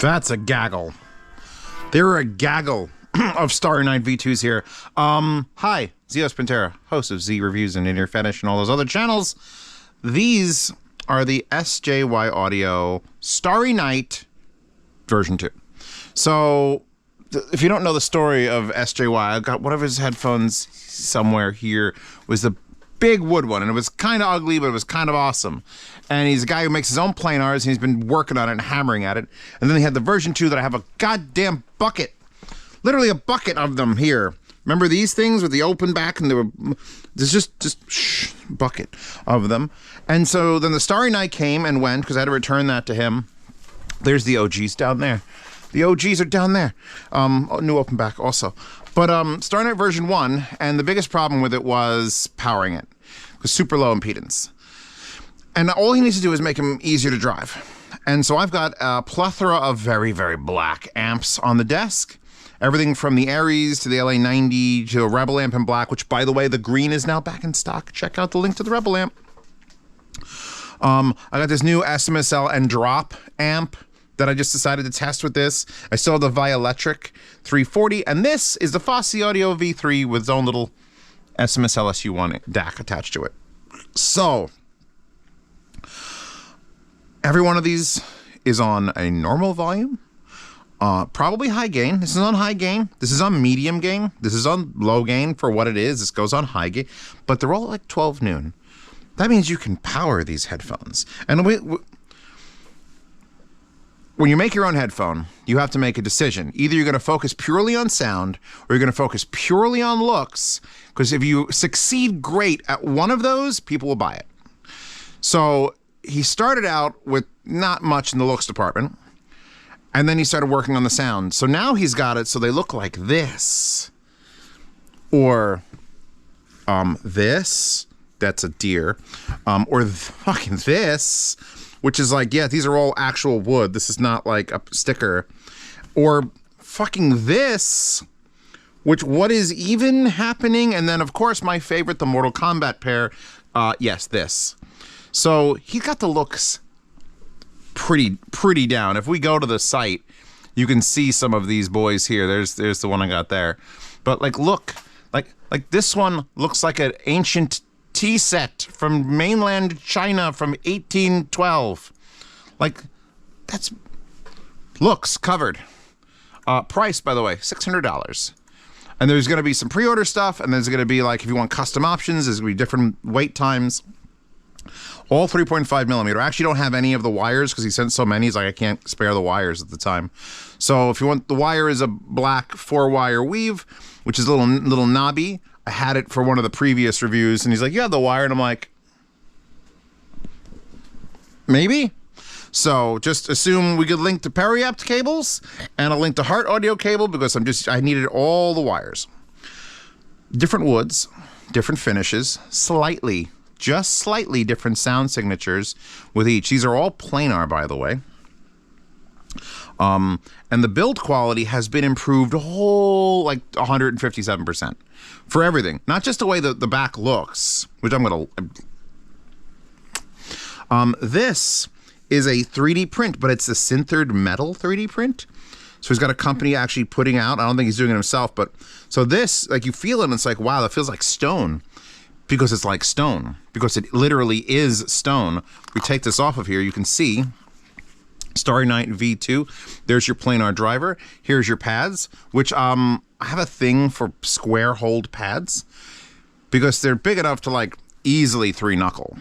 That's a gaggle. There are a gaggle of Starry Night V2s here. Hi, Zeospantera, host of Z Reviews and In Your Fetish and all those other channels. These are the SJY Audio Starry Night version 2. So, if you don't know the story of SJY, I got one of his headphones somewhere here. Was the big wood one, and it was kind of ugly, but it was kind of awesome. And he's a guy who makes his own planars, and he's been working on it and hammering at it. And then he had the version 2 that I have a goddamn bucket, literally a bucket of them here. Remember these things with the open back, and there's just bucket of them. And so then the Starry Night came and went because I had to return that to him. There's the OGs down there. The OGs are down there. New open back also. But Starry Night version 1, and the biggest problem with it was powering it. It was super low impedance. And all he needs to do is make him easier to drive. And so I've got a plethora of very, very black amps on the desk. Everything from the Aries to the LA90 to a Rebel amp in black, which, by the way, the green is now back in stock. Check out the link to the Rebel amp. I got this new SMSL and drop amp that I just decided to test with this. I still have the Violetric 340, and this is the Fosse Audio V3 with its own little SMSL SU1 DAC attached to it. So, every one of these is on a normal volume, probably high gain. This is on high gain. This is on medium gain. This is on low gain for what it is. This goes on high gain, but they're all at like 12 noon. That means you can power these headphones. And when you make your own headphone, you have to make a decision. Either you're going to focus purely on sound, or you're going to focus purely on looks, because if you succeed great at one of those, people will buy it. So he started out with not much in the looks department, and then he started working on the sound. So now he's got it so they look like this, or this. That's a deer, or fucking this, which is like, yeah, these are all actual wood. This is not like a sticker, or fucking this, which what is even happening? And then of course my favorite, the Mortal Kombat pair. Yes, this. So he got the looks pretty down. If we go to the site, you can see some of these boys here. There's the one I got there, but like look, like this one looks like an ancient tea set from mainland China from 1812. Like, that's looks covered. Price, by the way, $600. And there's going to be some pre-order stuff, and there's going to be, like, if you want custom options, there's going to be different wait times. All 3.5 millimeter. I actually don't have any of the wires because he sent so many. He's like, I can't spare the wires at the time. So if you want, the wire is a black 4-wire weave, which is a little knobby. I had it for one of the previous reviews, and he's like, you have the wire, and I'm like, maybe? So just assume we could link to Periapt cables and a link to Heart Audio cable because I needed all the wires. Different woods, different finishes, just slightly different sound signatures with each. These are all planar, by the way. And the build quality has been improved a whole, like, 157% for everything. Not just the way the back looks, which I'm going to... this is a 3D print, but it's a sintered metal 3D print. So he's got a company actually putting out, I don't think he's doing it himself, but... So this, like, you feel it, and it's like, wow, that feels like stone. Because it's like stone. Because it literally is stone. We take this off of here, you can see... Starry Night V2. There's your planar driver. Here's your pads, which I have a thing for square hold pads because they're big enough to like easily 3-knuckle,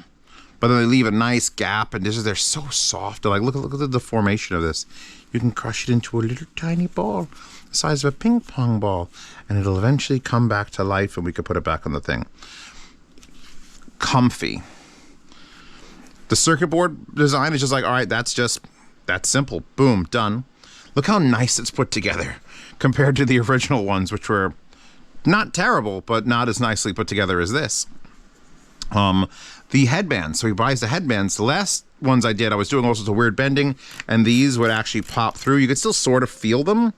but then they leave a nice gap, and they're so soft. They're like, look at the deformation of this. You can crush it into a little tiny ball the size of a ping pong ball, and it'll eventually come back to life, and we could put it back on the thing. Comfy. The circuit board design is just like, all right, that's simple. Boom, done. Look how nice it's put together compared to the original ones, which were not terrible, but not as nicely put together as this. The headbands. So he buys the headbands. The last ones I did, I was doing all sorts of weird bending, and these would actually pop through. You could still sort of feel them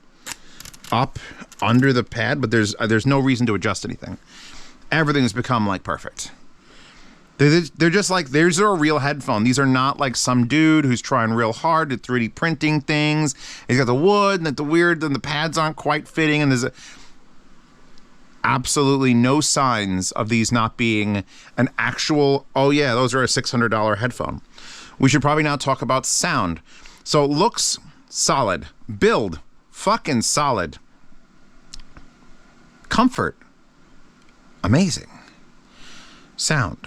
up under the pad, but there's no reason to adjust anything. Everything's become like perfect. They're just like, these are a real headphone. These are not like some dude who's trying real hard to 3D printing things. He's got the wood and the pads aren't quite fitting, and there's absolutely no signs of these not being an actual, oh yeah, those are a $600 headphone. We should probably now talk about sound. So looks solid, build fucking solid, comfort amazing, sound.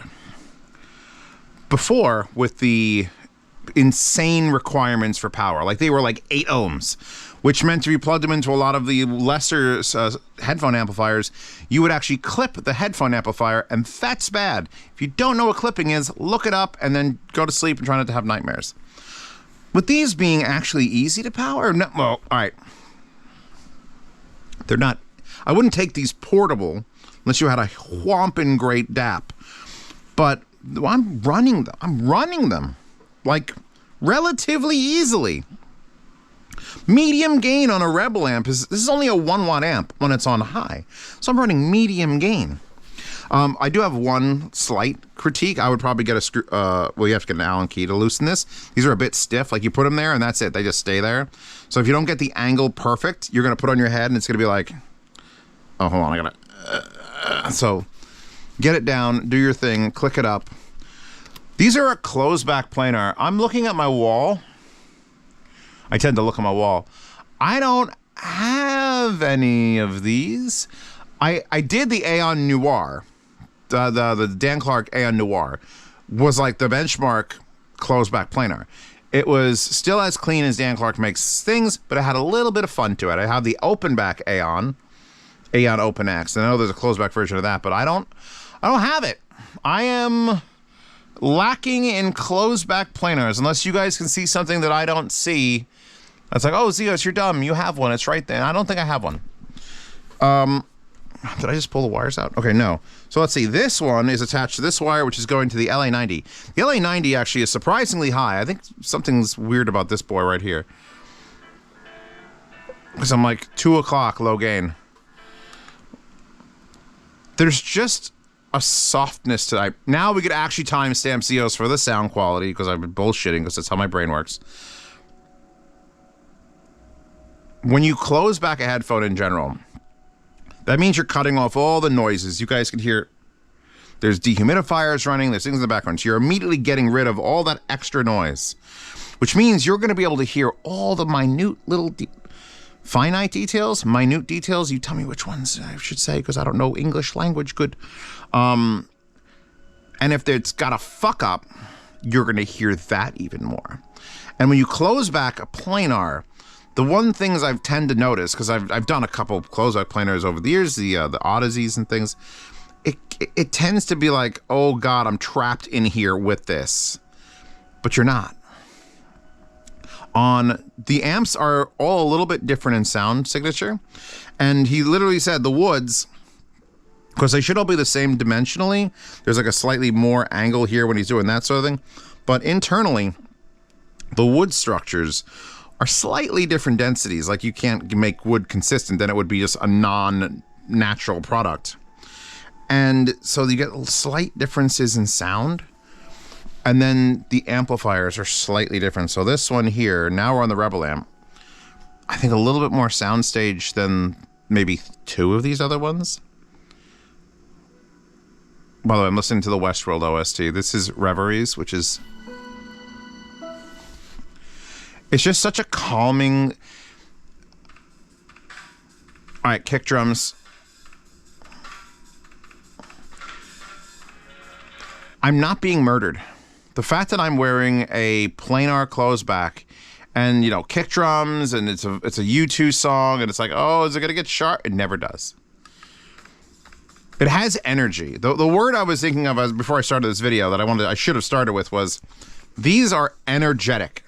Before, with the insane requirements for power, like they were like 8 ohms, which meant if you plugged them into a lot of the lesser headphone amplifiers, you would actually clip the headphone amplifier, and that's bad. If you don't know what clipping is, look it up and then go to sleep and try not to have nightmares. With these being actually easy to power, no, well, all right. They're not, I wouldn't take these portable unless you had a whomping great DAP, but I'm running them like relatively easily. Medium gain on a Rebel amp this is only a 1 watt amp when it's on high, so I'm running medium gain. I do have one slight critique. I would probably get a screw. Well, you have to get an Allen key to loosen this. These are a bit stiff. Like you put them there and that's it. They just stay there. So if you don't get the angle perfect, you're gonna put it on your head and it's gonna be like, oh, hold on, I gotta. So get it down, do your thing, click it up. These are a closed back planar. I'm looking at my wall. I tend to look at my wall. I don't have any of these. I did the Aeon Noir. The Dan Clark Aeon Noir was like the benchmark closed back planar. It was still as clean as Dan Clark makes things, but it had a little bit of fun to it. I have the open back Aeon Open X. I know there's a closed back version of that, but I don't have it. I am lacking in closed back planars, unless you guys can see something that I don't see. That's like, oh, Zeos, you're dumb. You have one. It's right there. I don't think I have one. Did I just pull the wires out? Okay, no. So let's see. This one is attached to this wire, which is going to the LA90. The LA90 actually is surprisingly high. I think something's weird about this boy right here. Because I'm like 2 o'clock low gain. There's just a softness to that. Now we could actually timestamp Zeos for the sound quality, because I've been bullshitting, because that's how my brain works. When you close back a headphone in general, that means you're cutting off all the noises. You guys can hear there's dehumidifiers running, there's things in the background. So you're immediately getting rid of all that extra noise, which means you're going to be able to hear all the minute little finite details, minute details. You tell me which ones I should say, because I don't know English language good. And if it's got a fuck up, you're going to hear that even more. And when you close back a planar, the one things I've tend to notice, because I've done a couple closeback planars over the years, the Odysseys and things, it tends to be like, oh God, I'm trapped in here with this, but you're not. On the amps are all a little bit different in sound signature, and he literally said the woods, because they should all be the same dimensionally. There's like a slightly more angle here when he's doing that sort of thing, but internally, the wood structures are slightly different densities. Like you can't make wood consistent, then it would be just a non-natural product. And so you get slight differences in sound. And then the amplifiers are slightly different. So this one here, now we're on the Rebel amp. I think a little bit more soundstage than maybe 2 of these other ones. By the way, I'm listening to the Westworld OST. This is Reveries, which is... It's just such a calming... All right, kick drums. I'm not being murdered. The fact that I'm wearing a planar closed back and, you know, kick drums, and it's a U2 song, and it's like, oh, is it going to get sharp? It never does. It has energy. The word I was thinking of before I started this video that I should have started with was, these are energetic.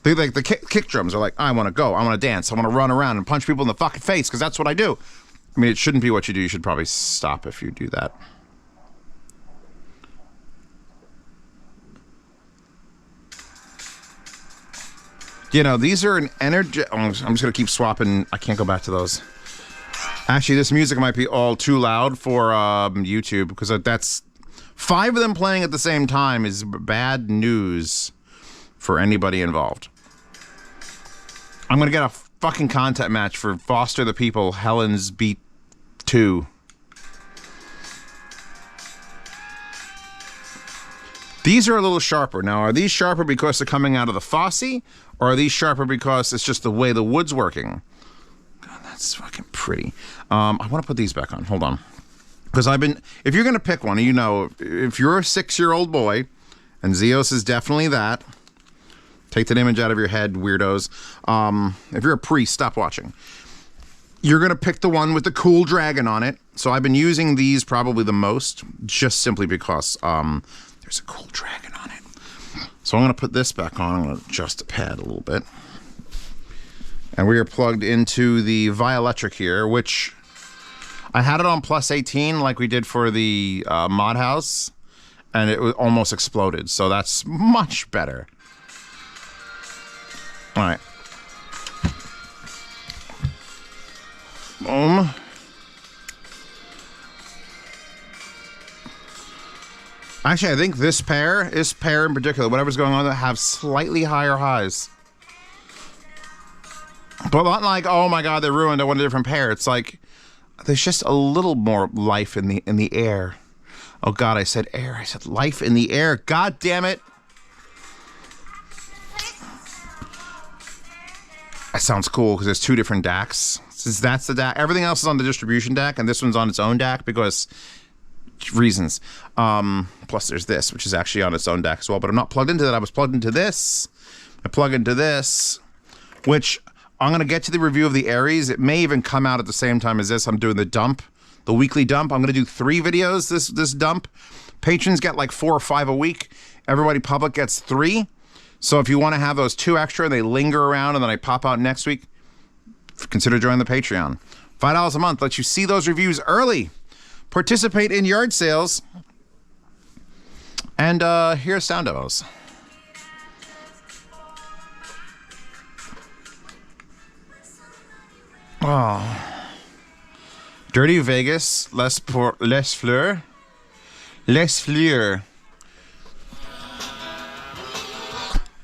They, like the kick drums are like, I want to go, I want to dance, I want to run around and punch people in the fucking face, because that's what I do. I mean, it shouldn't be what you do. You should probably stop if you do that. You know, these are an energy... I'm just going to keep swapping. I can't go back to those. Actually, this music might be all too loud for YouTube, because that's 5 of them playing at the same time is bad news for anybody involved. I'm gonna get a fucking content match for Foster the People, Helen's Beat 2. These are a little sharper. Now, are these sharper because they're coming out of the Fosse, or are these sharper because it's just the way the wood's working? God, that's fucking pretty. I want to put these back on. Hold on. Because if you're going to pick one, you know, if you're a 6-year-old boy, and Zeos is definitely that, take that image out of your head, weirdos. If you're a priest, stop watching. You're going to pick the one with the cool dragon on it. So I've been using these probably the most, just simply because there's a cool dragon on it. So I'm going to put this back on. I'm going to adjust the pad a little bit. And we are plugged into the Violetric here, which I had it on plus 18 like we did for the mod house, and it was almost exploded. So that's much better. All right. Boom. Actually, I think this pair in particular, whatever's going on, have slightly higher highs. But not like, oh my god, they ruined, I want a different pair. It's like, there's just a little more life in the air. Oh god, I said air. I said life in the air. God damn it. That sounds cool because there's 2 different DACs. Since that's the DAC, everything else is on the distribution DAC, and this one's on its own DAC because reasons. Plus there's this, which is actually on its own DAC as well, but I'm not plugged into that. I was plugged into this. I plug into this, which I'm going to get to the review of the Aries. It may even come out at the same time as this. I'm doing the dump, the weekly dump. I'm going to do 3 videos this dump. Patrons get like 4 or 5 a week. Everybody public gets 3. So if you want to have those 2 extra and they linger around and then I pop out next week, consider joining the Patreon. $5 a month lets you see those reviews early. Participate in yard sales. And here's sound demos. Oh. Dirty Vegas, Les Fleur. Les Fleur.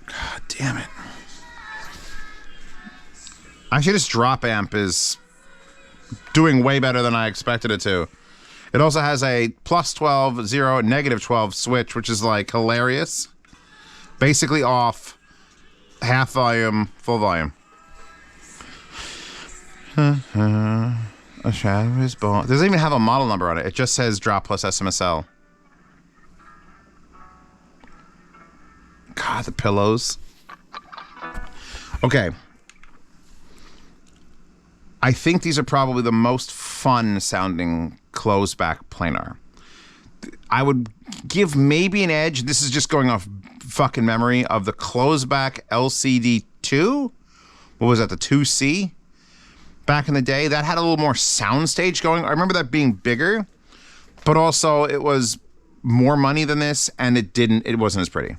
God damn it. Actually, this drop amp is doing way better than I expected it to. It also has a plus 12, 0, negative 12 switch, which is like hilarious. Basically off, half volume, full volume. A shadow is born. It doesn't even have a model number on it. It just says drop plus SMSL. God, the pillows. Okay. I think these are probably the most fun sounding closed back planar. I would give maybe an edge. This is just going off fucking memory of the closed back LCD2. What was that? The 2C? Back in the day, that had a little more soundstage going. I remember that being bigger, but also it was more money than this, and it wasn't as pretty.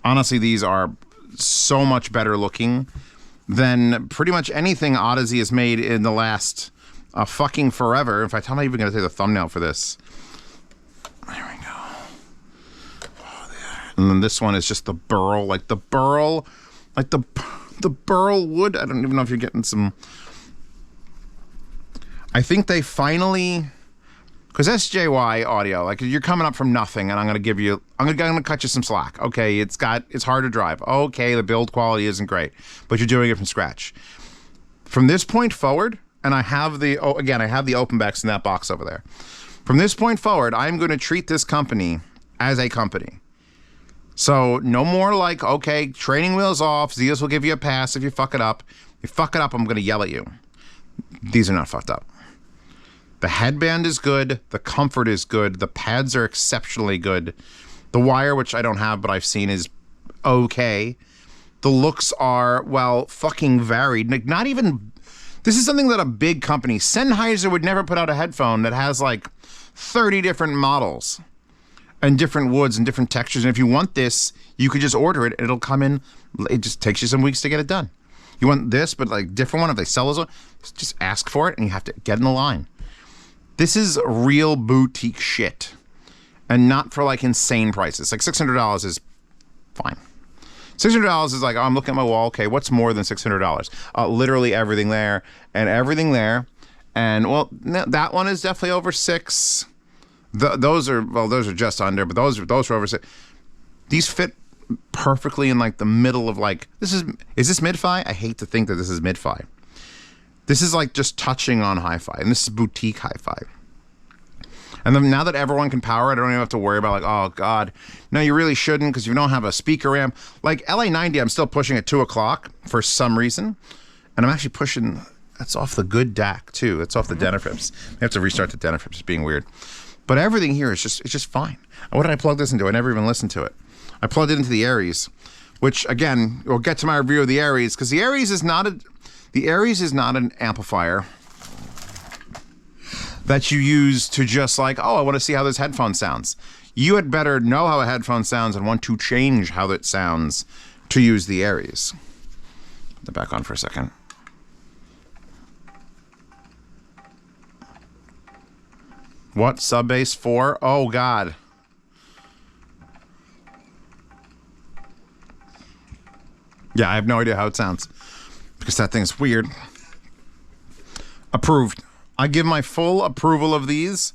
Honestly, these are so much better looking than pretty much anything Odyssey has made in the last fucking forever. In fact, I'm not even going to take the thumbnail for this. There we go. Oh, there. And then this one is just the burl, like the burl wood. I don't even know if you're getting some. I think they finally, because SJY audio, like you're coming up from nothing, and I'm gonna cut you some slack. Okay, it's hard to drive. Okay, the build quality isn't great, but you're doing it from scratch. From this point forward, and I have the open backs in that box over there. From this point forward, I'm going to treat this company as a company. So no more like, okay, training wheels off. Zeus will give you a pass if you fuck it up. If you fuck it up, I'm going to yell at you. These are not fucked up. The headband is good. The comfort is good. The pads are exceptionally good. The wire, which I don't have, but I've seen, is okay. The looks are, well, fucking varied. Like, not even... This is something that a big company... Sennheiser would never put out a headphone that has, like, 30 different models and different woods and different textures. And if you want this, you could just order it, and it'll come in. It just takes you some weeks to get it done. You want this, but, like, different one, if they sell those one, just ask for it, and you have to get in the line. This is real boutique shit. and not for like insane prices. Like $600 is fine. $600 is like, oh, I'm looking at my wall. Okay, what's more than $600? Literally everything there and everything there. And well, that one is definitely over $6. Those are just under, but those are over $6. These fit perfectly in like the middle of like, is this mid-fi? I hate to think that this is mid-fi. This is like just touching on hi-fi, and this is boutique hi-fi. And then now that everyone can power it, I don't even have to worry about like, oh God, no, you really shouldn't because you don't have a speaker ramp. Like LA90, I'm still pushing at 2 o'clock for some reason, and I'm actually pushing. That's off the good DAC too. It's off the Denafrips. I have to restart the Denafrips. It's being weird, but everything here is just fine. What did I plug this into? I never even listened to it. I plugged it into the Aries, which again, we'll get to my review of the Aries because the Aries is not an amplifier that you use to just like, oh, I want to see how this headphone sounds. You had better know how a headphone sounds and want to change how it sounds to use the Aries. Put that back on for a second. What? Sub bass 4? Oh, God. Yeah, I have no idea how it sounds because that thing's weird. Approved. I give my full approval of these.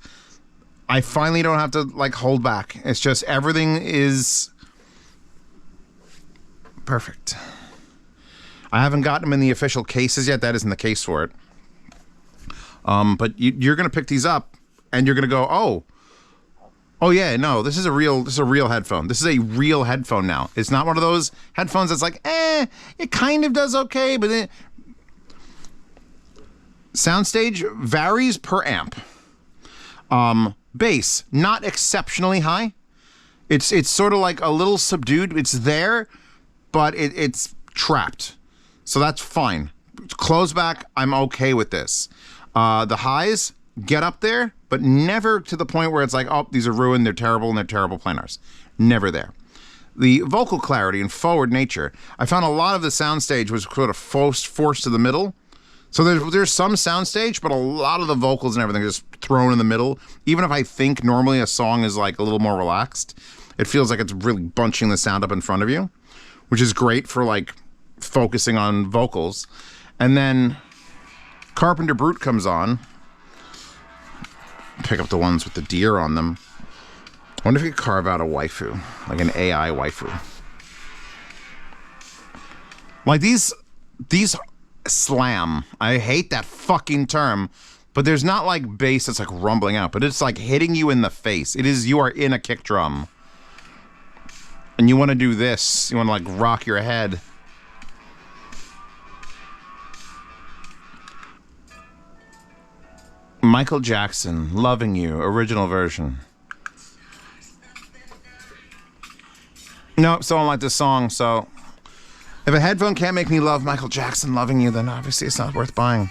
I finally don't have to like hold back. It's just everything is perfect. I haven't gotten them in the official cases yet. That isn't the case for it. But you're gonna pick these up and you're gonna go, oh yeah, no, this is a real headphone. This is a real headphone now. It's not one of those headphones that's like, it kind of does okay, but it. Soundstage varies per amp. Bass, not exceptionally high. It's sort of like a little subdued. It's there, but it's trapped. So that's fine. Close back, I'm okay with this. The highs get up there, but never to the point where it's like, oh, these are ruined, they're terrible, and they're terrible planars. Never there. The vocal clarity and forward nature. I found a lot of the soundstage was sort of forced to the middle. So there's some soundstage, but a lot of the vocals and everything are just thrown in the middle. Even if I think normally a song is like a little more relaxed, it feels like it's really bunching the sound up in front of you, which is great for like focusing on vocals. And then Carpenter Brute comes on. Pick up the ones with the deer on them. I wonder if you could carve out a waifu, like an AI waifu. Like these slam. I hate that fucking term, but there's not like bass that's like rumbling out, but it's like hitting you in the face. It is, you are in a kick drum. And you want to do this. You want to like rock your head. Michael Jackson, Loving You, original version. Nope, still don't like this song, so if a headphone can't make me love Michael Jackson, Loving You, then obviously it's not worth buying.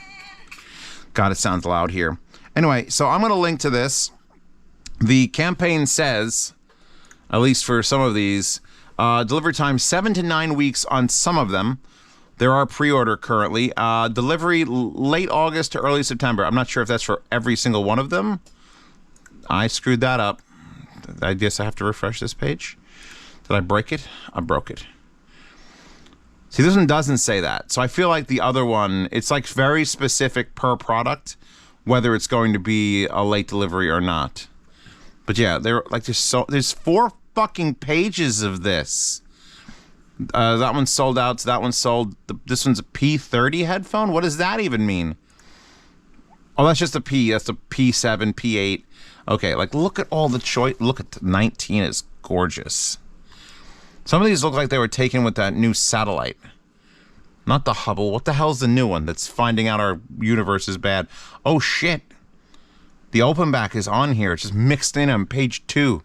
God, it sounds loud here. Anyway, so I'm going to link to this. The campaign says, at least for some of these, delivery time 7 to 9 weeks on some of them. There are pre-order currently. Delivery late August to early September. I'm not sure if that's for every single one of them. I screwed that up. I guess I have to refresh this page. Did I break it? I broke it. See, this one doesn't say that. So I feel like the other one, it's like very specific per product, whether it's going to be a late delivery or not. But yeah, there's 4 fucking pages of this. That one's sold out. So that one's sold. This one's a P30 headphone. What does that even mean? Oh, that's just a P. That's a P7, P8. Okay, like look at all the choice. Look at the 19 is gorgeous. Some of these look like they were taken with that new satellite. Not the Hubble. What the hell's the new one that's finding out our universe is bad? Oh, shit. The open back is on here. It's just mixed in on page 2.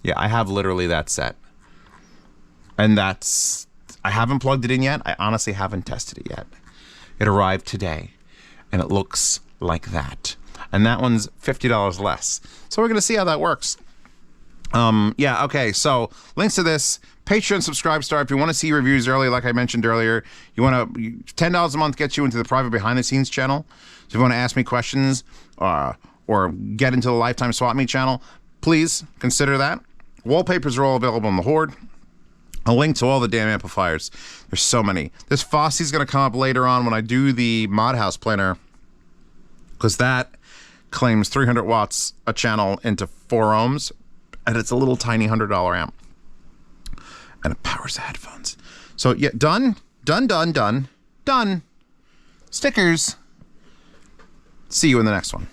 Yeah, I have literally that set. And that's... I haven't plugged it in yet. I honestly haven't tested it yet. It arrived today. And it looks like that. And that one's $50 less. So we're going to see how that works. Yeah, okay, so links to this, Patreon subscribe star. If you want to see reviews early, like I mentioned earlier, you want to, $10 a month gets you into the private behind the scenes channel. So if you want to ask me questions or get into the Lifetime Swap Meet channel, please consider that. Wallpapers are all available on the Horde. A link to all the damn amplifiers. There's so many. This Fosse's going to come up later on when I do the Mod House planner, because that claims 300 watts a channel into 4 ohms, and it's a little tiny $100 amp. And it powers the headphones. So yeah, done. Stickers. See you in the next one.